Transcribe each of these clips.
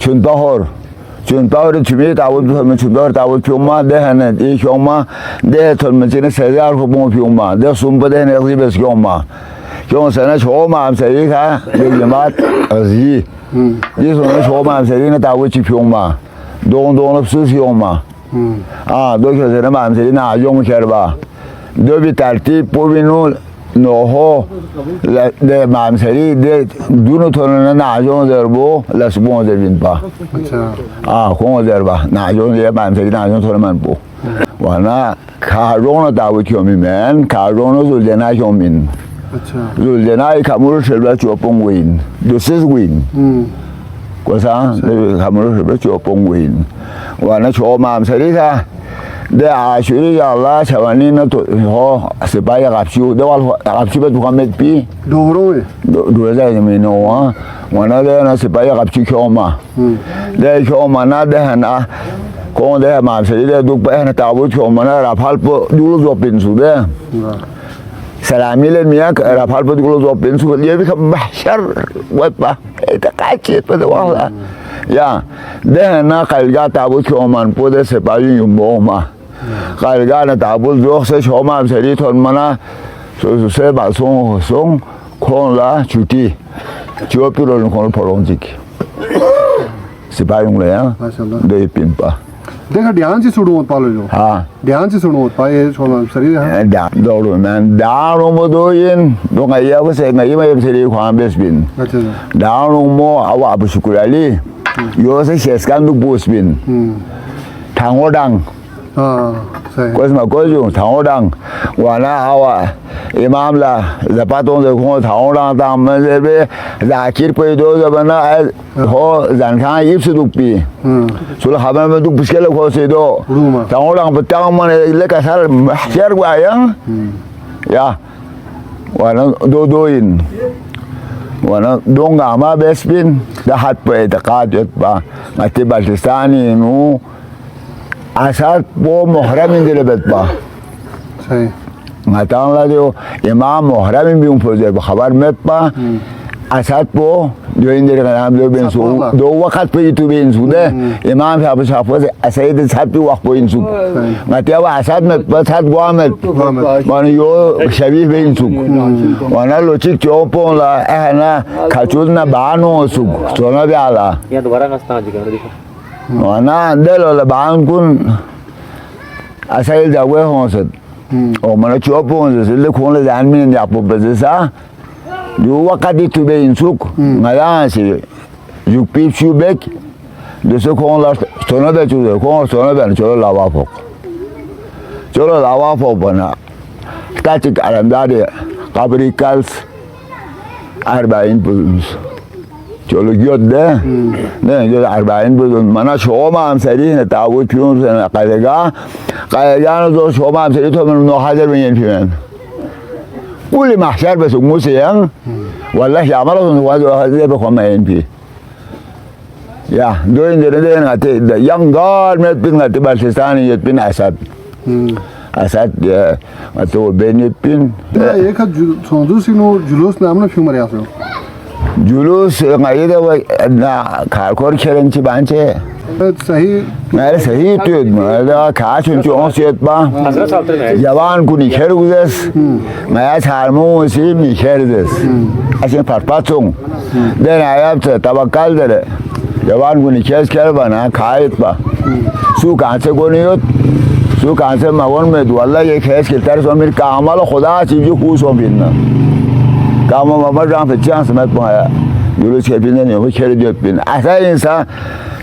준바홀 준바홀이 주미 다운 하면 준바홀 다운 병마 대하는 이 병마 내 돌면지는 세대할 후보 병마 내 숨바대 내 집에서 병마 경선에 조마음 세리가 여기만 어지 이 손에 조마음 세리는 다우치 병마 동동 없으시 병마 아 너희들은 마음 세리 나 용해봐 너비 딸티 뽑이는 노호 내 마음 세리 내 눈을 터는 나 용해보 라스봉 되빈바 아 공어der바 나 용해 마음 세리 나 용 터는 보 와나 가로는 다우치 오미면 가로는 zul레나 효민 rồi giờ này kamu sẽ là chúa bông quỳnh, được sức quỳnh, có sao? Đây kamu sẽ là chúa bông quỳnh, và nó chúa mà sẽ đi ra, để suy nghĩ là sau này nó tụi họ sẽ bay gặp chú, để gặp chú bắt buộc mấy pi, đủ rồi, đủ ra thì mình nói, và nó để nó sẽ bay gặp chú chúa mà, để chúa mà nó để hắn con để mà sẽ đi để đục bay nó tao với chúa mà nó là phát bộ đủ rồi bình số đấy. Salamilen miyak rafal put gulo zopin su dia bi mahsyar wat ba eta kacit pada wala ya dehna qalga tabut choman pode se bayu yumoma qalga na tabut zo se choma seri thon mana so se ba song kon la chuti chopiro kon polonjik se bayung le ya de pinpa देखा ध्यान से सुनो मत पालो जो हाँ ध्यान से सुनो मत पाए छोना शरीर है दारू में दारू में दो इन दो ngày có sẽ ngày mai em sẽ đi khoa besbin daru mo awa busukurali yo sẽ sẽ scan du busbin thang ho dang có mà có dùng thang ho dang và na awa imam là zapatong de ko thang ho dang tam me be zakir pe do da na ho zan khan yip su du pi sul haban me du buskele ko se do thang ho dang batang man le ka sar mahsyar wa yang ya và nó đôi in và nó đông ngả mà besbin đã hạt bể đã cá được ba mà thì Pakistani nu asal po muhramin dile bet ba ngatang la dio imam muhramin bi un poder ba khabar met ba asal po do indire ka nam do ben su do wakat pe itu ben su de imam fa ba sa fa asai de sat bi wak po in su ngatia wa asal met ba sat wa met man yo shabi ben su wa na lo chik cho po la ehna khachud na ba no su so na ba la ya दोबारा नाश्ता आज कर देखो Mana delo la bangkun asal jawe honsat. O mana chopo honsat le khon la jan min ya po bezesa. Ju wakati tu be insuk ngala si ju pi chu bek de so khon la sona be chu khon sona be cho la wa phok. Cho la wa phok bana. Ta chi alam da de qabri kals 40 bulmuş. Çoluk yodde, ne diyor 40 bulun. Mana şoma seri ne tavuk piyon sen kayga no şoma seri tomen no hacer ben yapıyorum. Kuli mahşer bes umusiyan. Vallahi amalı var hacer be komayın pi. Ya doin de ngate yangar met bin ngate Pakistan yet bin Asad. Asad ato benipin. Ya एक सोंदू सिनो जुलूस नाम ना फिल्म रियासो Julus ngayi da na karkor kerenci bence. सही Nere sahi tüyd mü? Da kaçın çoğunsiyet ba. Yavan kuni kergüzes. Ngaya çarmı si mi kergüzes. Aşın parpaçung. Den ayaptı tabakal dere. Yavan kuni kes kerbana kayıt ba. Su kanse konuyut. Su kanse mağon med. Vallahi ye kes kelter somir kamalı khuda çivci kuson binna. Kamu mama ram fetcan semet bana yürüyüş hepinde ne bu kere diyor bin asal insan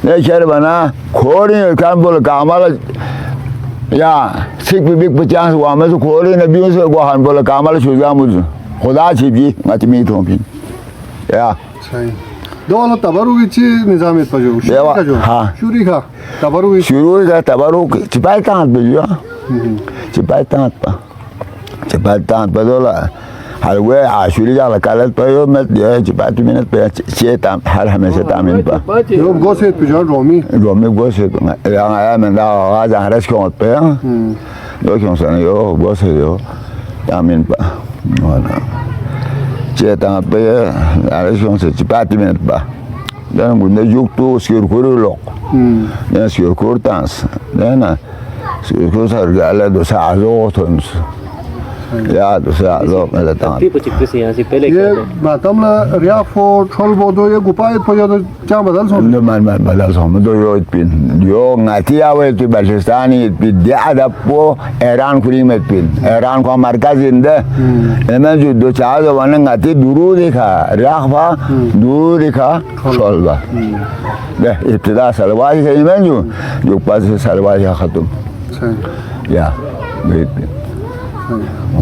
ne kere bana korin kan bol kamal ya sik bir fetcan wa mas korin ne biyo se wa han bol kamal şu zamuz खुदा çibi matmi tompin ya सही दो वाला तबरुक içi निजामियत पजो şuri kha तबरुक şuru da tabaruk çipay tanat biliyor çipay tanat ba çipay tanat ba dola halwe ashuri ya la kalat pa yo met de çipay tu minut pe çetam her hemese tamin ba yo goset pijor romi romi goset ya ya men da ga ja res ko pe yo kyong san yo goset yo tamin ba wala çetam pe res ko se çipay tu minut ba dan gunde juktu skirkuru lok dan skirkur tans dan skirkur sargala do saazo tons ya do saazo mela tan Tipo चिपके से यहाँ से पहले ये क्या था? मातम ला रिया फो छोल बोदो ये गुपाए पजा तो क्या बदल सो man badal som do yo pin yo ngati awe tu balistani pin dia ada po Iran kuri met pin Iran ko markaz inde emen ju do chaazo wan ngati duru dekha rakhba duru dekha solba de ibtida salwaji se emen ju pas salwaji khatum ya beit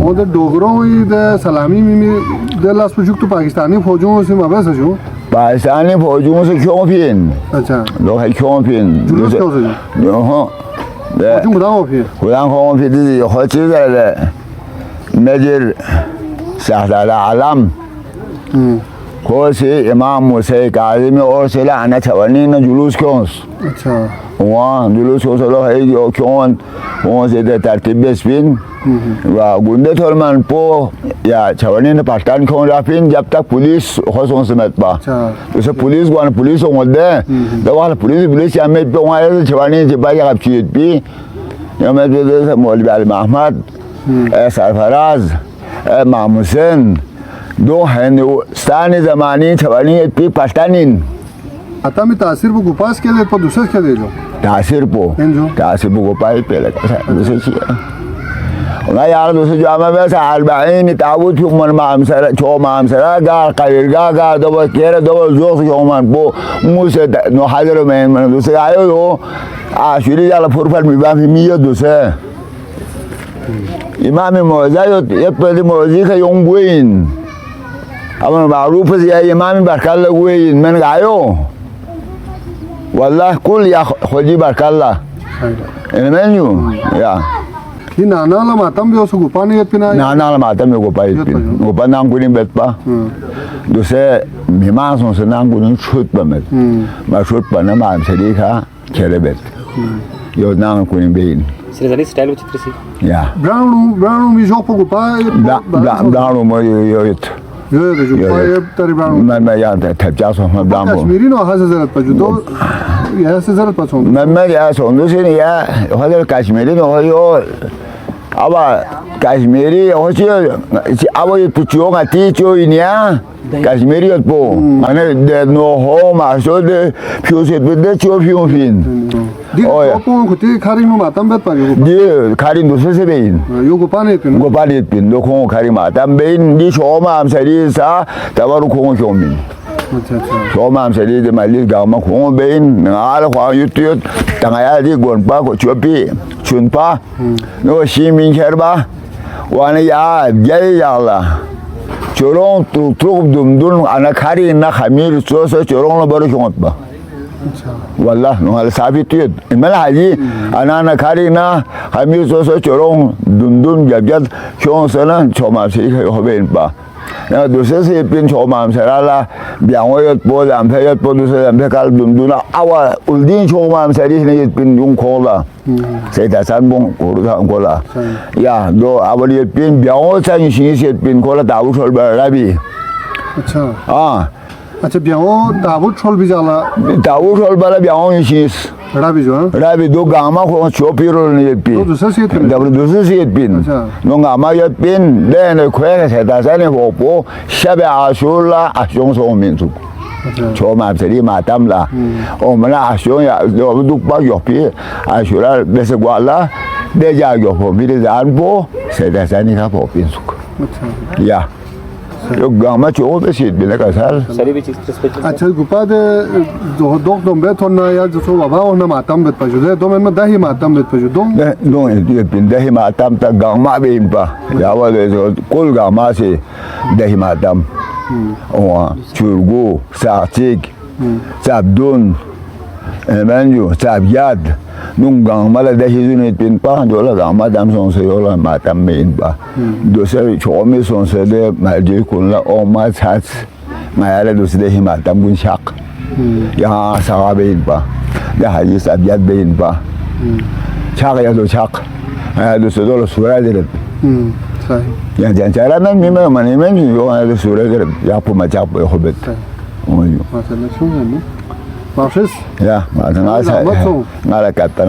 ओदे डोगरों ही दे सलामी में दे last project तो पाकिस्तानी फौजों से मबस जो पाकिस्तानी फौजों से क्यों पिन अच्छा लोग है क्यों पिन जुलूस क्यों से जो हो फौजों खुदाओ फिर खुदा को फिर हो चीज है मेजर शहजादा आलम को से इमाम मुसे काजिम और से लाना छवनी न जुलूस क्यों अच्छा वहाँ जुलूस को लोग है जो क्यों वहाँ से तरतीब बेस्पिन वा गुंडे थोलमान पो या छवनी ने पाकिस्तान को राफिन जब तक पुलिस हो समेत बा तो से पुलिस को पुलिस हो दे तो वहाँ पुलिस या में पे वहाँ से छवनी से बाया कब चीज भी या में तो मौलवी अली महमद सरफराज मामुसन दो हैं स्थानीय ज़मानी छवनी पे पाकिस्तानी आता में तासीर वो गुपास के लिए पर दूसरे के लिए जो तासीर पो गुपाई पे लगा दूसरे चीज़ ना यार दूसरे जो हमें वैसे अलबाइन ताबूत हुमन मामसरा चो मामसरा गार करीगा गार दबा केरे दबा जोश हुमन पो मुझसे नो हाज़र में दूसरे आयो यो आशुरी जाला फुरफल मिबाम मियो दूसरे इमाम मौज़ा यो ये पहले मौज़ी का योंगुइन अब मारूफ से इमाम बरकत लगुइन मैंने गायो والله كل يا خدي بارك الله المنيو يا ये नाना ला मातम भी उसको गुपाने ये पिना नाना ला मातम में गुपाई गुपान नाम कुनी बेटपा दूसरे मिमांसों से नाम कुनी छुट बमेत मैं छुट बना माम से देखा चले बेट यो नाम कुनी बेइन सिर्फ स्टाइल में चित्र सी या ब्राउन भी जो पर गुपाए ब्राउन में यो ये जो गुपाए तेरे ब्राउन मैं यार ठप्जा सो मैं ब्राउन कश्मीरी नो हाज़ ज़रूरत पर जो तो यह से ज़रूरत पर सोन मैं यार सोन दूसरे ने यार हज़ार कश्मीरी नो हो यो अब कश्मीरी हो चीज़ अब ये पुच्चों का तीचो इन्या कश्मीरी तो पो मैंने नो हो मार्शो दे फ्यूज़ दे चो फ्यूज़िन तो पो कुछ खारी में मातम बेट पर ये खारी दूसरे से बेइन यो गुपाने पिन लोगों खारी मातम बेइन ये शोमा हम सरी सा तब रुकों क्यों मिन शोमा हम सरी दे मालिक गाँव में क्यों बेइन नाल ख्वाह युतियों तंगाया दी गोंपा को चुपी चुनपा नो शीमिन शर्बा वाने यार जय याला चोरों ट्रुक दुमदुन अना खारी ना खमीर सोस चोरों लो बरो क्यों बा والله نو ثابتيت ملا حاجي انا كارينا خميس سوسو چورون دندون جبجد شون سنه چوما سي هوبين با نا دوسه سي پين چوما سرالا بيانويت بول ام پيت پودوسه ام پكال دندون اوا اولدين چوما سري ني پين يون كولا سيدا سان بون كورا كولا يا دو اولي پين بيانو سان شي سي پين كولا داو چول برابي अच्छा अच्छा ब्याहो दावुद छोल भी जाला दावुद छोल वाला ब्याहो इशिस राबी जो राबी दो गामा को चोपीरो ने पिन तो दूसरा से पिन दबल दूसरा से पिन नो गामा ये पिन ले ने खोए से दा से ने हो पो शबे आशुला आशों सो मिन सु चो मा सरी मा तम ला ओ मना आशों या दो दुक बा यो पी आशुला बेसे ग्वाला दे जा यो पो भी दे जान पो से दा से ने का पो पिन सु या यो गामा चो बे सीट बिले का साल सारी भी चित्र अच्छा गुपा दे जो दोग दम बेत होना या जो सो बाबा होना मातम बेत पजो दे दो में दही मातम बेत पजो दो ये पिन दही मातम तक गामा बे इन पा या वाले जो कुल गामा से दही मातम ओ चुरगो साचिक sabdun emanju sabyad nung gang mala dahi zunit pin pa dola gang madam son se yola matam mein pa do se chomi son se de maji kun la o ma chat ma ala do se de matam gun shak ya sawa bein pa ya haji sabyad bein pa chak ya do chak do se do sura de ya jan cara men mi men yo do sura de ya pu ma chak po hobet Masalah Mapsis. Ya, ma ta nga sa. Salamat, so. Nga la kaptan.